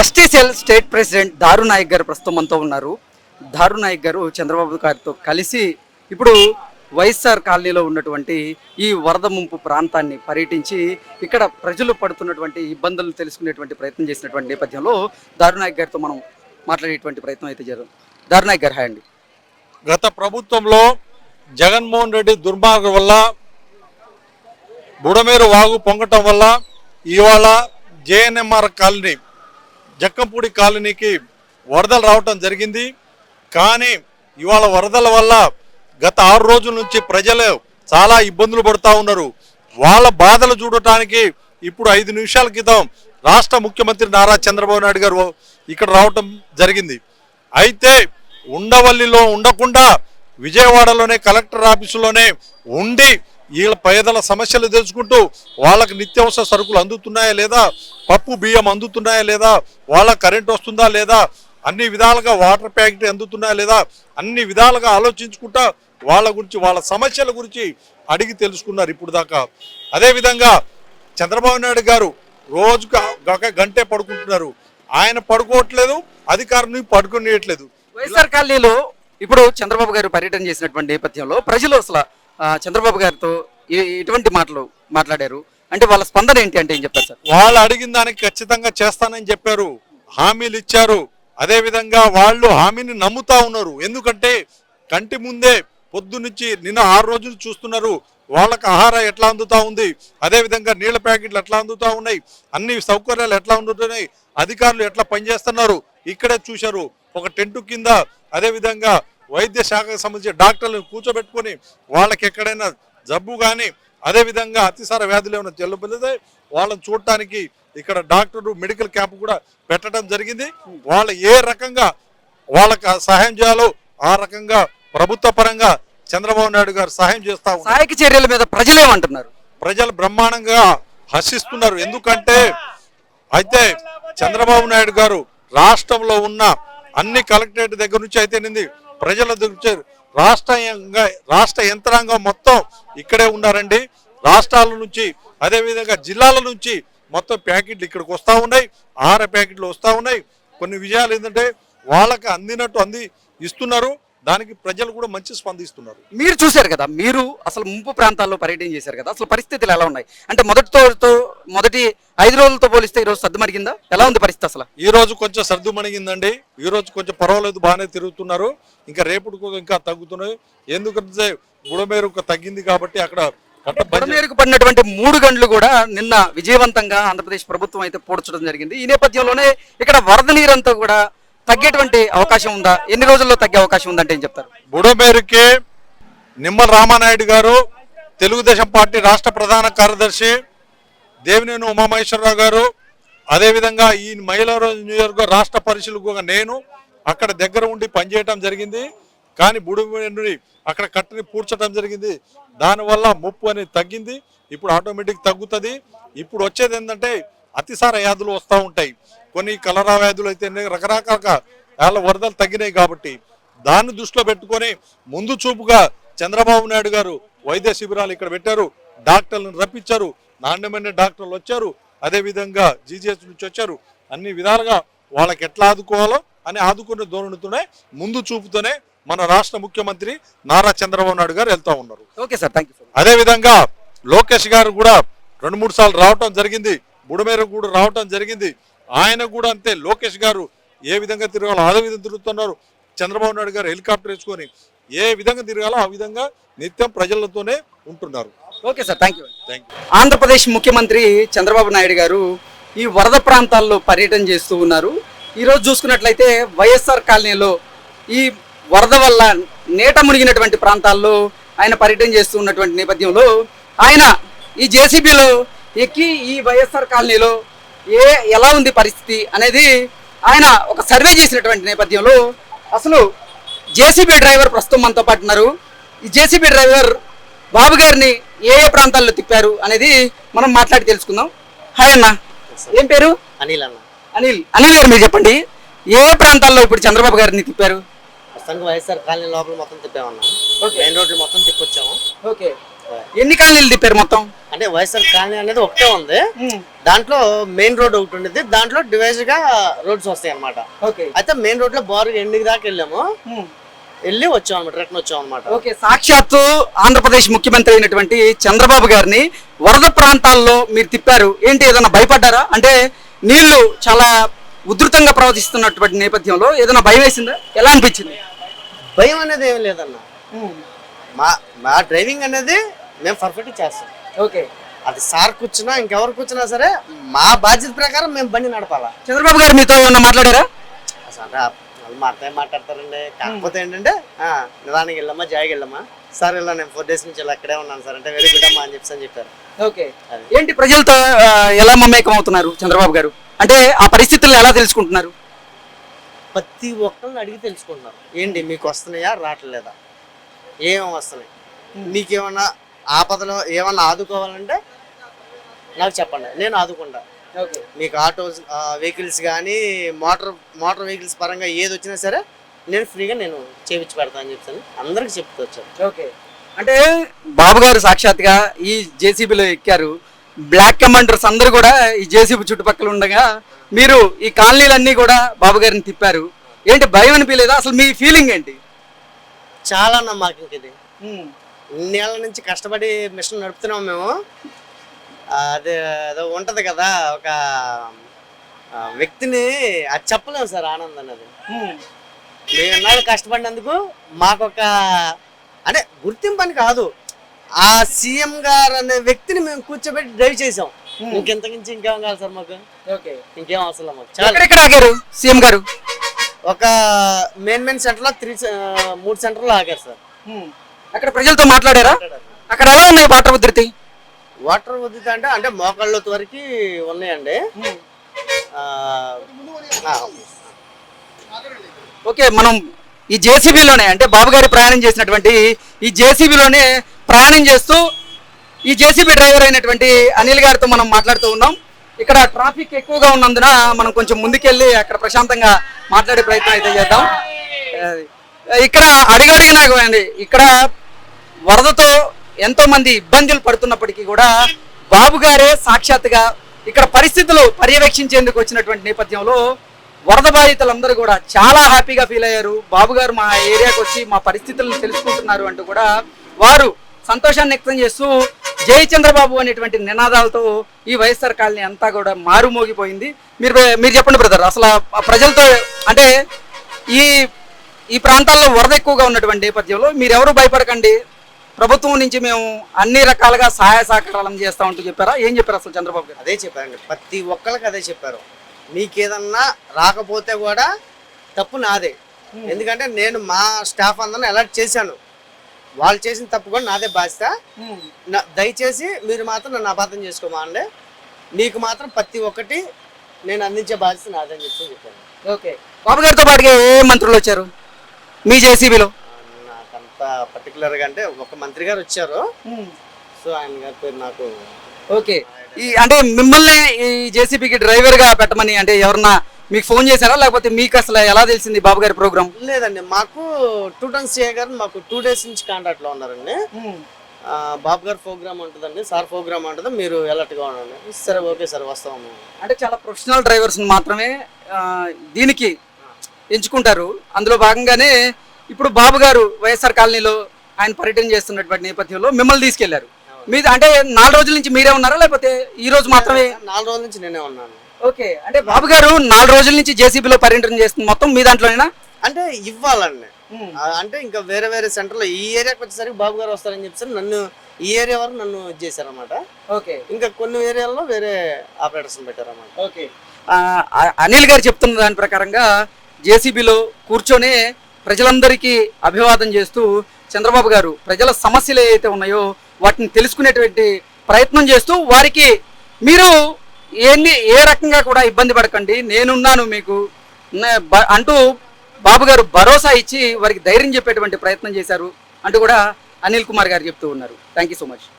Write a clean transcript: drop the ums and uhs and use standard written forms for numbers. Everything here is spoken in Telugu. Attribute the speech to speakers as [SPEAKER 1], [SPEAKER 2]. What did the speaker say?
[SPEAKER 1] ఎస్టీసీఎల్ స్టేట్ ప్రెసిడెంట్ దారు నాయక్ గారు ప్రస్తుతం మనతో ఉన్నారు. దారు నాయక్ గారు చంద్రబాబు గారితో కలిసి ఇప్పుడు వైఎస్ఆర్ కాలనీలో ఉన్నటువంటి ఈ వరద ముంపు ప్రాంతాన్ని పర్యటించి ఇక్కడ ప్రజలు పడుతున్నటువంటి ఇబ్బందులు తెలుసుకునేటువంటి ప్రయత్నం చేసినటువంటి నేపథ్యంలో దారు నాయక్ గారితో మనం మాట్లాడేటువంటి ప్రయత్నం అయితే జరుగుతుంది. దారు నాయక్ గారు హాయ్ అండి.
[SPEAKER 2] గత ప్రభుత్వంలో జగన్మోహన్ రెడ్డి దుర్మార్గం వల్ల బుడమేరు వాగు పొంగటం వల్ల ఇవాళ జేఎన్ఎంఆర్ కాలనీ జక్కంపూడి కాలనీకి వరదలు రావటం జరిగింది. కానీ ఇవాళ వరదల వల్ల గత 6 రోజుల నుంచి ప్రజలు చాలా ఇబ్బందులు పడుతూ ఉన్నారు. వాళ్ళ బాధలు చూడటానికి ఇప్పుడు 5 నిమిషాల క్రితం రాష్ట్ర ముఖ్యమంత్రి నారా చంద్రబాబు నాయుడు గారు ఇక్కడ రావటం జరిగింది. అయితే ఉండవల్లిలో ఉండకుండా విజయవాడలోనే కలెక్టర్ ఆఫీసులోనే ఉండి వీళ్ళ పేదల సమస్యలు తెలుసుకుంటూ వాళ్ళకి నిత్యావసర సరుకులు అందుతున్నాయా లేదా, పప్పు బియ్యం అందుతున్నాయా లేదా, వాళ్ళ కరెంట్ వస్తుందా లేదా, అన్ని విధాలుగా వాటర్ ప్యాకెట్ అందుతున్నాయా లేదా, అన్ని విధాలుగా ఆలోచించుకుంటా వాళ్ళ గురించి వాళ్ళ సమస్యల గురించి అడిగి తెలుసుకున్నారు ఇప్పుడు దాకా. అదేవిధంగా చంద్రబాబు నాయుడు గారు రోజుకు ఒక గంటే పడుకుంటున్నారు. ఆయన పడుకోవట్లేదు, అధికారులు పడుకునేయట్లేదు.
[SPEAKER 1] వైఎస్ఆర్ కాలనీలో ఇప్పుడు చంద్రబాబు గారు పర్యటన చేసినటువంటి నేపథ్యంలో ప్రజలు అసలు చంద్రబాబు గారితో ఎటువంటి మాటలు మాట్లాడారు అంటే వాళ్ళ స్పందన ఏంటి అంటే ఏం చెప్తారు సార్?
[SPEAKER 2] వాళ్ళు అడిగిన దానికి ఖచ్చితంగా చేస్తానని చెప్పారు, హామీలు ఇచ్చారు. అదేవిధంగా వాళ్ళు హామీని నమ్ముతా ఉన్నారు. ఎందుకంటే కంటి ముందే పొద్దు నుంచి నిన్న 6 రోజులు చూస్తున్నారు. వాళ్ళకి ఆహారం ఎట్లా అందుతా ఉంది, అదేవిధంగా నీళ్ల ప్యాకెట్లు ఎట్లా అందుతా ఉన్నాయి, అన్ని సౌకర్యాలు ఎట్లా అందుతున్నాయి, అధికారులు ఎట్లా పనిచేస్తున్నారు ఇక్కడే చూశారు. ఒక టెంటు కింద అదేవిధంగా వైద్య శాఖకు సంబంధించిన డాక్టర్లను కూర్చోబెట్టుకొని వాళ్ళకి ఎక్కడైనా జబ్బు కానీ అదేవిధంగా అతిసార వ్యాధులు ఏమైనా జల్లుబెలితే వాళ్ళని చూడటానికి ఇక్కడ డాక్టరు మెడికల్ క్యాంప్ కూడా పెట్టడం జరిగింది. వాళ్ళు ఏ రకంగా వాళ్ళకి సహాయం చేయాలో ఆ రకంగా ప్రభుత్వ పరంగా చంద్రబాబు నాయుడు గారు సహాయం చేస్తా ఉన్నారు.
[SPEAKER 1] సహాయక చర్యల మీద ప్రజలు ఏమంటున్నారు?
[SPEAKER 2] ప్రజలు బ్రహ్మాండంగా హర్షిస్తున్నారు. ఎందుకంటే అయితే చంద్రబాబు నాయుడు గారు రాష్ట్రంలో ఉన్న అన్ని కలెక్టరేట్ దగ్గర నుంచి అయితేనింది ప్రజల దగ్గర రాష్ట్ర యంత్రాంగం మొత్తం ఇక్కడే ఉన్నారండి. రాష్ట్రాల నుంచి అదేవిధంగా జిల్లాల నుంచి మొత్తం ప్యాకెట్లు ఇక్కడికి వస్తూ ఉన్నాయి, ఆహార ప్యాకెట్లు వస్తూ ఉన్నాయి. కొన్ని విషయాలు ఏంటంటే వాళ్ళకి అందినట్టు ఇస్తున్నారు. దానికి ప్రజలు కూడా మంచి స్పందిస్తున్నారు.
[SPEAKER 1] మీరు చూశారు కదా, మీరు అసలు ముంపు ప్రాంతాల్లో పర్యటన చేశారు కదా, అసలు పరిస్థితులు ఎలా ఉన్నాయి అంటే మొదటి 5 రోజులతో పోలిస్తే ఈరోజు సర్దుమణిగిందా? ఎలా ఉంది పరిస్థితి అసలు?
[SPEAKER 2] ఈ రోజు కొంచెం సర్దుమణిగిందండి. ఈ రోజు కొంచెం పర్వాలేదు, బాగానే తిరుగుతున్నారు. ఇంకా రేపుడు ఇంకా తగ్గుతున్నాయి. ఎందుకంటే బుడమేరు తగ్గింది కాబట్టి అక్కడ
[SPEAKER 1] బుడమేరుకు పడినటువంటి 3 గంటలు కూడా నిన్న విజయవంతంగా ఆంధ్రప్రదేశ్ ప్రభుత్వం అయితే పూడ్చడం జరిగింది. ఈ నేపథ్యంలోనే ఇక్కడ వరద నీరంతా కూడా తగ్గేటువంటి అవకాశం ఉందా? ఎన్ని రోజుల్లో తగ్గే అవకాశం ఉందంటే ఏం చెప్తారు?
[SPEAKER 2] బుడమేరుకి నిమ్మల రామానాయుడు గారు, తెలుగుదేశం పార్టీ రాష్ట్ర ప్రధాన కార్యదర్శి దేవినేని ఉమామహేశ్వరరావు గారు, అదేవిధంగా ఈ మైలవరం నియోజకవర్గ రాష్ట్ర పరిశీలకుగా నేను అక్కడ దగ్గర ఉండి పనిచేయటం జరిగింది. కానీ బుడమేరుని అక్కడ కట్టని పూడ్చడం జరిగింది. దానివల్ల ముప్పు అనేది తగ్గింది. ఇప్పుడు ఆటోమేటిక్ తగ్గుతుంది. ఇప్పుడు వచ్చేది ఏంటంటే అతిసార వ్యాధులు వస్తూ ఉంటాయి. కొన్ని కలరా వ్యాధులు అయితే రకరకాల వరదలు తగ్గినాయి కాబట్టి దాన్ని దృష్టిలో పెట్టుకొని ముందు చూపుగా చంద్రబాబు నాయుడు గారు వైద్య శిబిరాలు ఇక్కడ పెట్టారు, డాక్టర్లను రప్పించారు, నాణ్యమైన డాక్టర్లు వచ్చారు, అదేవిధంగా జీజీహెచ్ నుంచి వచ్చారు. అన్ని విధాలుగా వాళ్ళకి ఎట్లా ఆదుకోవాలో అని ఆదుకునే ధోరణితోనే ముందు చూపుతోనే మన రాష్ట్ర ముఖ్యమంత్రి నారా చంద్రబాబు నాయుడు గారు వెళ్తా ఉన్నారు.
[SPEAKER 1] Okay sir, thank you.
[SPEAKER 2] అదేవిధంగా లోకేష్ గారు కూడా 2-3 సార్లు రావటం జరిగింది, బుడమేరు కూడా రావటం జరిగింది. ఆయన కూడా అంతే, లోకేష్ గారు ఏ విధంగా తిరగాలో అదే విధంగా తిరుగుతున్నారు. చంద్రబాబు నాయుడు గారు హెలికాప్టర్ వేసుకొని ఏ విధంగా తిరగాలో ఆ విధంగా నిత్యం ప్రజలతోనే ఉంటున్నారు.
[SPEAKER 1] Okay sir, thank you. Andhra Pradesh ముఖ్యమంత్రి చంద్రబాబు నాయుడు గారు ఈ వరద ప్రాంతాల్లో పర్యటన చేస్తూ ఉన్నారు. ఈరోజు చూసుకున్నట్లయితే వైఎస్ఆర్ కాలనీలో ఈ వరద వల్ల నీట మునిగినటువంటి ప్రాంతాల్లో ఆయన పర్యటన చేస్తూ ఉన్నటువంటి నేపథ్యంలో ఆయన ఈ జేసీబీలో ఎక్కి ఈ వైఎస్ఆర్ కాలనీలో ఎలా ఉంది పరిస్థితి అనేది ఆయన ఒక సర్వే చేసినటువంటి నేపథ్యంలో అసలు జేసీబీ డ్రైవర్ ప్రస్తుతం మనతో పాటు ఉన్నారు. ఈ జేసీబీ డ్రైవర్ బాబు గారిని ఏ ప్రాంతాల్లో తిప్పారు అనేది మనం మాట్లాడి తెలుసుకుందాం. హాయ్ అన్న, ఏం పేరు?
[SPEAKER 3] అనిల్ అన్న.
[SPEAKER 1] అనిల్ గారు మీరు చెప్పండి, ఏ ప్రాంతాల్లో ఇప్పుడు చంద్రబాబు గారిని తిప్పారు?
[SPEAKER 3] వైఎస్ఆర్ కాలనీ లోపల మొత్తం తిప్పామన్నా, మెయిన్ రోడ్లు మొత్తం తిప్పొచ్చాము.
[SPEAKER 1] ఓకే, ఎన్ని కాలనీలు తిప్పారు మొత్తం?
[SPEAKER 3] అంటే వైఎస్ఆర్ కాలనీ అనేది ఒకటే ఉంది. దాంట్లో మెయిన్ రోడ్ ఒకటి ఉండేది, దాంట్లో డివైజ్ గా రోడ్స్ వస్తాయి అనమాట. అయితే మెయిన్ రోడ్ లో బారు ఎండింగ్ దాకా వెళ్ళాము, వెళ్ళి వచ్చాం అనమాట, రిటర్న్ వచ్చాం అనమాట.
[SPEAKER 1] ఓకే, సాక్షాత్తు ఆంధ్రప్రదేశ్ ముఖ్యమంత్రి అయినటువంటి చంద్రబాబు గారిని వరద ప్రాంతాల్లో మీరు తిప్పారు. ఏంటి, ఏదైనా భయపడ్డారా? అంటే నీళ్లు చాలా ఉధృతంగా ప్రవర్తిస్తున్నటువంటి నేపథ్యంలో ఏదైనా భయం వేసిందా? ఎలా అనిపించింది?
[SPEAKER 3] భయం అనేది ఏం లేదన్న, మా డ్రైవింగ్ అనేది మేము పర్ఫెక్ట్ చేస్తాం.
[SPEAKER 1] ఓకే,
[SPEAKER 3] అది సార్ కూర్చున్నా ఇంకెవరు కూర్చున్నా సరే మా బాధ్యత ప్రకారం మేము బండి నడపాలా.
[SPEAKER 1] చంద్రబాబు గారు మీతో ఏమన్నా మాట్లాడారా?
[SPEAKER 3] అసలు వాళ్ళు మాట్లాడే మాట్లాడతారండి. కాకపోతే ఏంటంటే నిదానికి వెళ్ళమ్మా, జాయికి వెళ్ళమ్మా సార్, ఇలా నేను 4 days నుంచి ఇలా అక్కడే ఉన్నాను సార్ అంటే వెరీ గుడ్ అమ్మా అని చెప్పారు.
[SPEAKER 1] ఓకే, ఏంటి ప్రజలతో ఎలా మమేకం అవుతున్నారు చంద్రబాబు గారు? అంటే ఆ పరిస్థితులను ఎలా తెలుసుకుంటున్నారు?
[SPEAKER 3] ప్రతి ఒక్కరిని అడిగి తెలుసుకుంటున్నారు. ఏంటి మీకు వస్తున్నాయా రావట్లేదా, ఏమేమి వస్తున్నాయి, మీకేమన్నా ఆపదలో ఏమన్నా ఆదుకోవాలంటే నాకు చెప్పండి, నేను ఆదుకుంటా. మీకు ఆటో వెహికల్స్ కానీ మోటార్ వెహికల్స్ పరంగా ఏది వచ్చినా సరే నేను ఫ్రీగా నేను చేయించి పెడతా అని చెప్తాను, అందరికి చెప్తూ వచ్చాను.
[SPEAKER 1] ఓకే, అంటే బాబు గారు సాక్షాత్గా ఈ జేసీబీలో ఎక్కారు. బ్లాక్ కమాండర్స్ అందరూ కూడా ఈ జేసీబీ చుట్టుపక్కల ఉండగా మీరు ఈ కాలనీలన్నీ కూడా బాబు గారిని తిప్పారు. ఏంటి, భయం అనిపించలేదా? అసలు మీ ఫీలింగ్ ఏంటి?
[SPEAKER 3] చాలా నమ్మకం ఇది. ఇన్నేళ్ళ నుంచి కష్టపడి మిషన్ నడుపుతున్నాం మేము. అదే ఏదో ఉంటది కదా ఒక వ్యక్తిని, అది చెప్పలేము సార్ ఆనందం అనేది. మేము ఎన్నాళ్ళు కష్టపడినందుకు మాకొక అంటే గుర్తింపు అని కాదు, ఆ సీఎం గారు అనే వ్యక్తిని మేము కూర్చోబెట్టి డ్రైవ్ చేసాం. ఇంకెంతకించి ఇంకేం కావాలి సార్ మాకు? ఇంకేం అవసరం మాకు.
[SPEAKER 1] ఎక్కడ ఆగారు సీఎం గారు?
[SPEAKER 3] ఒక మెయిన్ సెంటర్ లో 3 సెంటర్లు ఆగారు సార్.
[SPEAKER 1] అక్కడ ప్రజలతో మాట్లాడారా? అక్కడ ఎలా ఉన్నాయి వాటర్ ఉధృతి?
[SPEAKER 3] వాటర్ ఉధృతి అంటే మోకాళ్ళ వరకు ఉన్నాయండి.
[SPEAKER 1] ఓకే, మనం ఈ జేసీబీలోనే అంటే బాబు గారి ప్రయాణం చేసినటువంటి ఈ జేసీబీలోనే ప్రయాణం చేస్తూ ఈ జేసీబీ డ్రైవర్ అయినటువంటి అనిల్ గారితో మనం మాట్లాడుతూ ఉన్నాం. ఇక్కడ ట్రాఫిక్ ఎక్కువగా ఉన్నందున మనం కొంచెం ముందుకెళ్ళి అక్కడ ప్రశాంతంగా మాట్లాడే ప్రయత్నం అయితే చేద్దాం. ఇక్కడ అడిగడిగినా ఇక్కడ వరదతో ఎంతో మంది ఇబ్బందులు పడుతున్నప్పటికీ కూడా బాబు గారే సాక్షాత్తుగా ఇక్కడ పరిస్థితులు పర్యవేక్షించేందుకు వచ్చినటువంటి నేపథ్యంలో వరద బాధితులందరూ కూడా చాలా హ్యాపీగా ఫీల్ అయ్యారు. బాబు గారు మా ఏరియాకి వచ్చి మా పరిస్థితులను తెలుసుకుంటున్నారు అంటూ కూడా వారు సంతోషాన్ని వ్యక్తం చేస్తూ జై చంద్రబాబు అనేటువంటి నినాదాలతో ఈ వైఎస్ఆర్ కాలనీ అంతా కూడా మారుమోగిపోయింది. మీరు చెప్పండి బ్రదర్, అసలు ప్రజలతో అంటే ఈ ప్రాంతాల్లో వరద ఎక్కువగా ఉన్నటువంటి నేపథ్యంలో మీరెవరూ భయపడకండి, ప్రభుత్వం నుంచి మేము అన్ని రకాలుగా సహాయ సహకారాలను చేస్తామంటూ చెప్పారా? ఏం చెప్పారు అసలు చంద్రబాబు గారు?
[SPEAKER 3] అదే చెప్పారండి, ప్రతి ఒక్కరికి అదే చెప్పారు. మీకేదన్నా రాకపోతే కూడా తప్పు నాదే, ఎందుకంటే నేను మా స్టాఫ్ అందరిని అలర్ట్ చేశాను. వాళ్ళు చేసిన తప్పు కూడా నాదే బాధ్యత. దయచేసి మీరు మాత్రం నన్ను అపార్థం చేసుకోమండి, మీకు మాత్రం ప్రతి ఒక్కటి నేను అందించే బాధ్యత నాదని చెప్పాను.
[SPEAKER 1] ఓకే, బాబు గారితో పాటుగా ఏ మంత్రులు వచ్చారు మీ జేసీబీలో?
[SPEAKER 3] నాకంత పర్టికులర్గా అంటే ఒక మంత్రి గారు వచ్చారు, సో ఆయన గారి పేరు నాకు.
[SPEAKER 1] ఓకే, అంటే మిమ్మల్ని ఈ జేసీబీకి డ్రైవర్గా పెట్టమని అంటే ఎవరన్నా మీకు ఫోన్ చేశారా, లేకపోతే మీకు అసలు ఎలా తెలిసింది బాబు గారి ప్రోగ్రామ్?
[SPEAKER 3] లేదండి, మాకు 2 టన్స్ సిఐ గారు మాకు 2 days నుంచి కాంటాక్ట్ లో ఉన్నారండి. బాబు గారు ప్రోగ్రామ్ ఉంటుందండి, సార్ ప్రోగ్రామ్ ఉంటుంది, మీరు ఎలర్ట్గా ఉండండి. సరే ఓకే సార్ వస్తాము.
[SPEAKER 1] అంటే చాలా ప్రొఫెషనల్ డ్రైవర్స్ మాత్రమే దీనికి ఎంచుకుంటారు. అందులో భాగంగానే ఇప్పుడు బాబు గారు వైఎస్ఆర్ కాలనీలో ఆయన పర్యటన చేస్తున్నటువంటి నేపథ్యంలో మిమ్మల్ని తీసుకెళ్లారు. మీరు అంటే 4 రోజుల నుంచి మీరే ఉన్నారా, లేకపోతే ఈ రోజు మాత్రమే?
[SPEAKER 3] 4 రోజుల నుంచి నేనే ఉన్నాను.
[SPEAKER 1] ఓకే, అంటే బాబు గారు 4 రోజుల నుంచి జేసీబీలో పర్యటన చేస్తుంది, మొత్తం మీ దాంట్లోనేనా?
[SPEAKER 3] అంటే ఇవ్వాలండి, అంటే ఇంకా వేరే వేరే సెంటర్లో ఈ ఏరియాకి వచ్చేసరికి బాబు గారు వస్తారని చెప్పేసి నన్ను ఈ ఏరియా వరకు నన్ను చేశారన్నమాట.
[SPEAKER 1] ఓకే,
[SPEAKER 3] ఇంకా కొన్ని ఏరియాల్లో వేరే ఆపరేటర్స్ పెట్టారన్నమాట.
[SPEAKER 1] ఓకే, అనిల్ గారు చెప్తున్న దాని ప్రకారంగా జేసీబీలో కూర్చొని ప్రజలందరికీ అభివాదం చేస్తూ చంద్రబాబు గారు ప్రజల సమస్యలు ఏవైతే ఉన్నాయో వాటిని తెలుసుకునేటువంటి ప్రయత్నం చేస్తూ వారికి మీరు ఏ రకంగా కూడా ఇబ్బంది పడకండి, నేనున్నాను మీకు అంటూ బాబు గారు భరోసా ఇచ్చి వారికి ధైర్యం చెప్పేటువంటి ప్రయత్నం చేశారు అంటూ కూడా అనిల్ కుమార్ గారు చెప్తూ ఉన్నారు. Thank you so much.